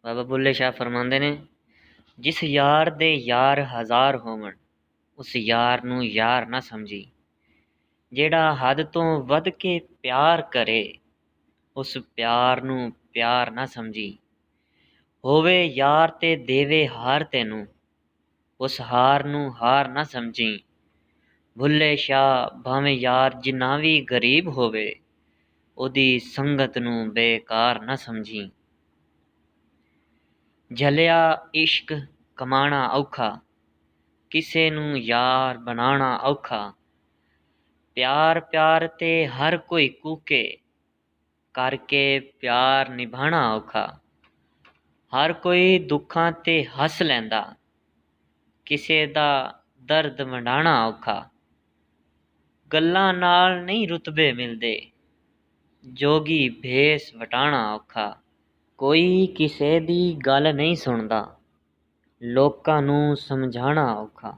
बाबा बुल्ले शाह फरमांदे ने, जिस यार दे यार हज़ार होवण उस यार नूं यार ना समझी। ਜਿਹੜਾ ਹੱਦ ਤੋਂ ਵੱਧ ਕੇ ਪਿਆਰ ਕਰੇ ਉਸ ਪਿਆਰ ਨੂੰ ਪਿਆਰ ਨਾ ਸਮਝੀ। ਹੋਵੇ ਯਾਰ ਤੇ ਦੇਵੇ ਹਾਰ ਤੈਨੂੰ ਉਸ ਹਾਰ ਨੂੰ ਹਾਰ ਨਾ ਸਮਝੀ। ਭੁੱਲੇ ਸ਼ਾਹ ਭਾਵੇਂ ਯਾਰ ਜਿੰਨਾ ਵੀ ਗਰੀਬ ਹੋਵੇ ਉਹਦੀ ਸੰਗਤ ਨੂੰ ਬੇਕਾਰ ਨਾ ਸਮਝੀ। ਝੱਲਿਆ ਇਸ਼ਕ ਕਮਾਣਾ ਔਖਾ ਕਿਸੇ ਨੂੰ ਯਾਰ ਬਣਾਉਣਾ ਔਖਾ। ਪਿਆਰ ਪਿਆਰ ਤੇ ਹਰ ਕੋਈ ਕੂਕੇ ਕਰਕੇ ਪਿਆਰ ਨਿਭਾਣਾ ਔਖਾ। ਹਰ ਕੋਈ ਦੁੱਖਾਂ ਤੇ ਹੱਸ ਲੈਂਦਾ ਕਿਸੇ ਦਾ ਦਰਦ ਵੰਡਾਣਾ ਔਖਾ। ਗੱਲਾਂ ਨਾਲ ਨਹੀਂ ਰੁਤਬੇ ਮਿਲਦੇ ਜੋਗੀ ਭੇਸ ਵਟਾਣਾ ਔਖਾ। ਕੋਈ ਕਿਸੇ ਦੀ ਗੱਲ ਨਹੀਂ ਸੁਣਦਾ ਲੋਕਾਂ ਨੂੰ ਸਮਝਾਣਾ ਔਖਾ।